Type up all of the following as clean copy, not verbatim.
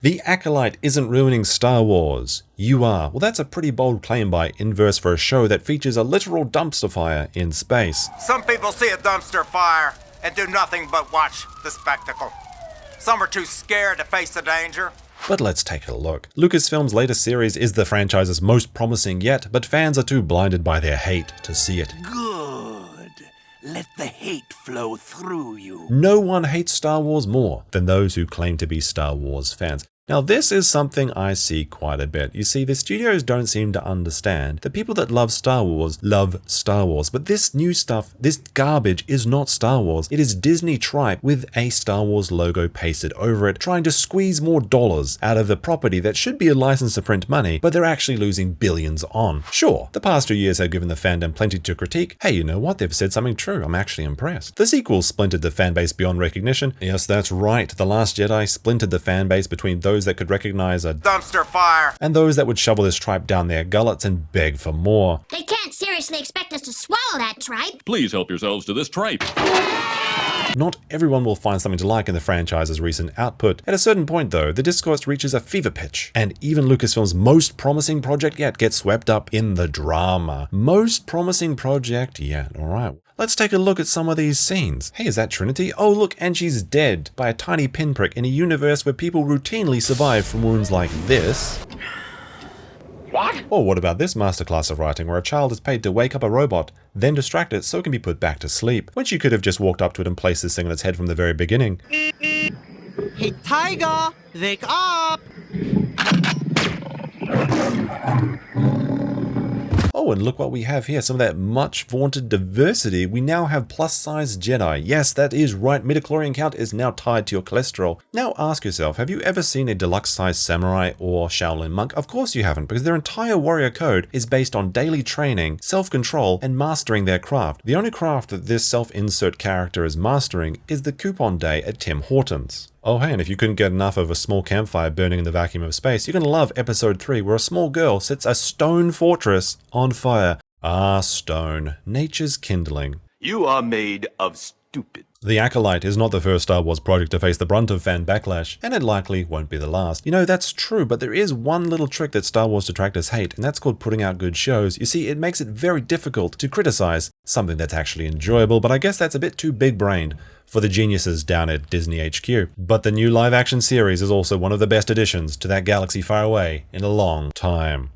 The Acolyte isn't ruining Star Wars. You are. Well, that's a pretty bold claim by Inverse for a show that features a literal dumpster fire in space. Some people see a dumpster fire and do nothing but watch the spectacle. Some are too scared to face the danger. But let's take a look. Lucasfilm's latest series is the franchise's most promising yet, but fans are too blinded by their hate to see it. Good. Let the hate flow through you. No one hates Star Wars more than those who claim to be Star Wars fans. Now, this is something I see quite a bit. You see, the studios don't seem to understand that people that love Star Wars love Star Wars. But this new stuff, this garbage is not Star Wars. It is Disney tripe with a Star Wars logo pasted over it, trying to squeeze more dollars out of the property that should be a license to print money, but they're actually losing billions on. Sure, the past 2 years have given the fandom plenty to critique. Hey, you know what? They've said something true. I'm actually impressed. The sequel splintered the fanbase beyond recognition. Yes, that's right. The Last Jedi splintered the fanbase between those that could recognize a dumpster fire and those that would shovel this tripe down their gullets and beg for more. They can't seriously expect us to swallow that tripe. Please help yourselves to this tripe. Not everyone will find something to like in the franchise's recent output. At a certain point, though, the discourse reaches a fever pitch, and even Lucasfilm's most promising project yet gets swept up in the drama. Most promising project yet, alright. Let's take a look at some of these scenes. Hey, is that Trinity? Oh look, and she's dead by a tiny pinprick in a universe where people routinely survive from wounds like this. What? Or what about this masterclass of writing where a child is paid to wake up a robot, then distract it so it can be put back to sleep, when she could have just walked up to it and placed this thing on its head from the very beginning. Hey, Tiger, wake up! Oh, and look what we have here, some of that much vaunted diversity. We now have plus-size Jedi. Yes, that is right, midichlorian count is now tied to your cholesterol. Now ask yourself, have you ever seen a deluxe-sized samurai or Shaolin monk? Of course you haven't, because their entire warrior code is based on daily training, self-control, and mastering their craft. The only craft that this self-insert character is mastering is the coupon day at Tim Hortons. Oh hey, and if you couldn't get enough of a small campfire burning in the vacuum of space, you're going to love episode 3 where a small girl sets a stone fortress on fire. Ah, stone, nature's kindling. You are made of stupid. The Acolyte is not the first Star Wars project to face the brunt of fan backlash, and it likely won't be the last. You know, that's true, but there is one little trick that Star Wars detractors hate, and that's called putting out good shows. You see, it makes it very difficult to criticize something that's actually enjoyable, but I guess that's a bit too big-brained for the geniuses down at Disney HQ. But the new live-action series is also one of the best additions to that galaxy far away in a long time.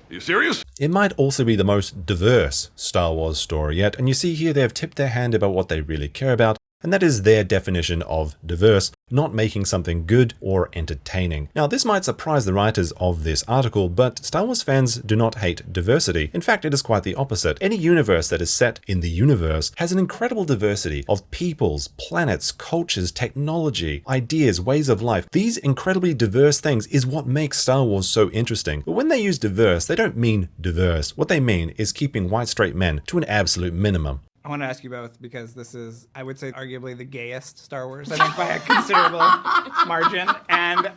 You serious? It might also be the most diverse Star Wars story yet, and you see here they have tipped their hand about what they really care about, and that is their definition of diverse, not making something good or entertaining. Now, this might surprise the writers of this article, but Star Wars fans do not hate diversity. In fact, it is quite the opposite. Any universe that is set in the universe has an incredible diversity of peoples, planets, cultures, technology, ideas, ways of life. These incredibly diverse things is what makes Star Wars so interesting. But when they use diverse, they don't mean diverse. What they mean is keeping white straight men to an absolute minimum. I want to ask you both because this is, I would say, arguably the gayest Star Wars, I think, by a considerable margin. And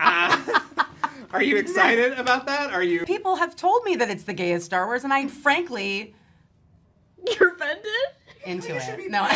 are you excited about that? Are you? People have told me that it's the gayest Star Wars, and I frankly... You're offended? Into it. No.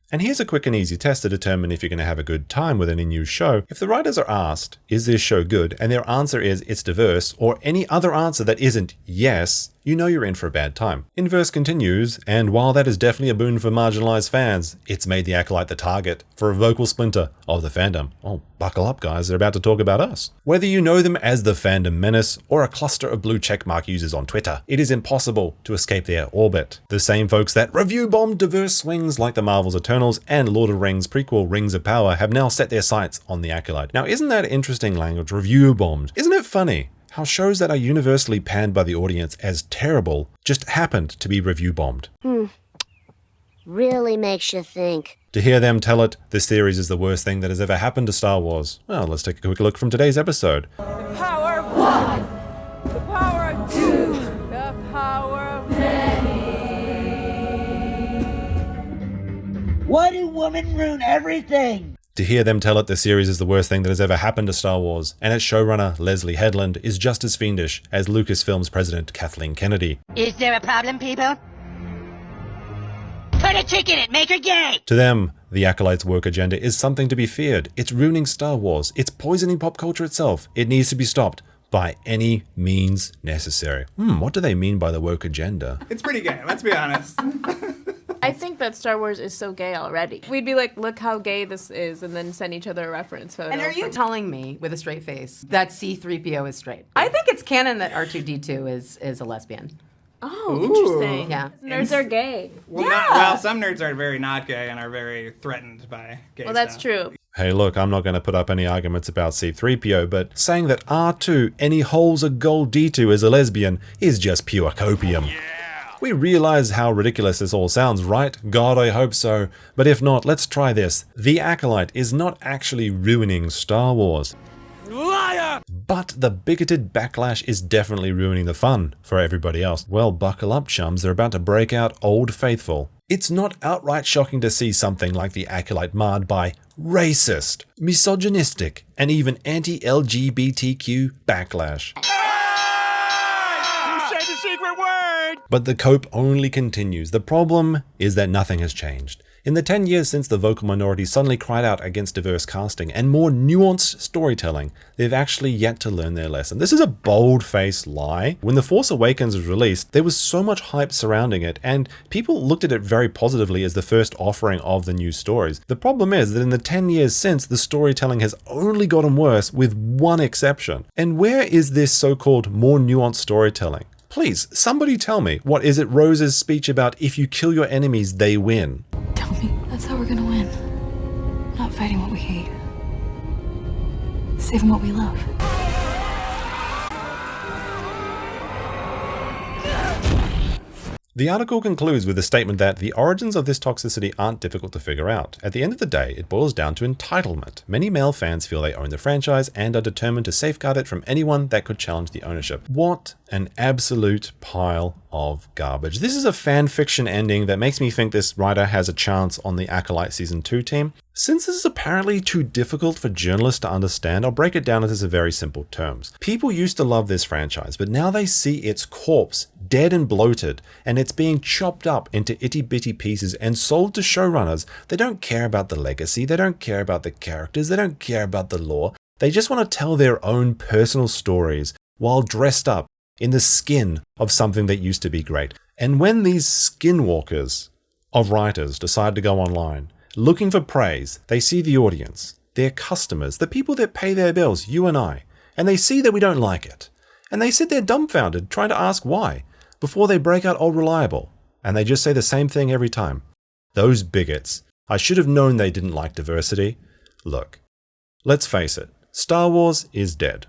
And here's a quick and easy test to determine if you're going to have a good time with any new show. If the writers are asked, is this show good? And their answer is it's diverse, or any other answer that isn't yes, you know you're in for a bad time. Inverse continues, and while that is definitely a boon for marginalized fans, it's made the Acolyte the target for a vocal splinter of the fandom. Oh, buckle up guys, they're about to talk about us. Whether you know them as the fandom menace or a cluster of blue checkmark users on Twitter, it is impossible to escape their orbit. The same folks that review bombed diverse swings like the Marvel's Eternals and Lord of the Rings prequel Rings of Power have now set their sights on the Acolyte. Now, isn't that interesting language, review bombed? Isn't it funny how shows that are universally panned by the audience as terrible just happened to be review bombed? Really makes you think. To hear them tell it, this series is the worst thing that has ever happened to Star Wars. Well, let's take a quick look from today's episode. The power of one. The power of two. The power of many. Why do women ruin everything? To hear them tell it, the series is the worst thing that has ever happened to Star Wars, and its showrunner, Leslie Headland, is just as fiendish as Lucasfilm's president, Kathleen Kennedy. Is there a problem, people? Put a chick in it, make her gay! To them, The Acolyte's woke agenda is something to be feared. It's ruining Star Wars. It's poisoning pop culture itself. It needs to be stopped by any means necessary. What do they mean by the woke agenda? It's pretty gay, let's be honest. I think that Star Wars is so gay already. We'd be like, look how gay this is, and then send each other a reference photo. And are you telling me, with a straight face, that C-3PO is straight? I think it's canon that R2-D2 is a lesbian. Oh, interesting. Yeah. Nerds are gay. Well, some nerds are very not gay and are very threatened by gay Well, that's stuff. true. Hey, look, I'm not going to put up any arguments about C-3PO, but saying that R2, any holes a gold D2 is a lesbian is just pure copium. We realize how ridiculous this all sounds, right? God, I hope so. But if not, let's try this. The Acolyte is not actually ruining Star Wars. Liar! But the bigoted backlash is definitely ruining the fun for everybody else. Well, buckle up, chums. They're about to break out Old Faithful. It's not outright shocking to see something like the Acolyte marred by racist, misogynistic, and even anti-LGBTQ backlash. You said the secret word! But the cope only continues. The problem is that nothing has changed. In the 10 years since the vocal minority suddenly cried out against diverse casting and more nuanced storytelling, they've actually yet to learn their lesson. This is a bold-faced lie. When The Force Awakens was released, there was so much hype surrounding it, and people looked at it very positively as the first offering of the new stories. The problem is that in the 10 years since, the storytelling has only gotten worse, with one exception. And where is this so-called more nuanced storytelling? Please, somebody tell me, what is it Rose's speech about if you kill your enemies, they win? Tell me, that's how we're gonna win. Not fighting what we hate. Saving what we love. The article concludes with a statement that the origins of this toxicity aren't difficult to figure out. At the end of the day, it boils down to entitlement. Many male fans feel they own the franchise and are determined to safeguard it from anyone that could challenge the ownership. What an absolute pile of garbage. This is a fan fiction ending that makes me think this writer has a chance on the Acolyte Season 2 team. Since this is apparently too difficult for journalists to understand, I'll break it down into some very simple terms. People used to love this franchise, but now they see its corpse, dead and bloated, and it's being chopped up into itty-bitty pieces and sold to showrunners. They don't care about the legacy, they don't care about the characters, they don't care about the lore. They just want to tell their own personal stories while dressed up in the skin of something that used to be great. And when these skinwalkers of writers decide to go online, looking for praise, they see the audience, their customers, the people that pay their bills, you and I, and they see that we don't like it. And they sit there dumbfounded, trying to ask why, before they break out Old Reliable. And they just say the same thing every time. Those bigots. I should have known they didn't like diversity. Look, let's face it, Star Wars is dead.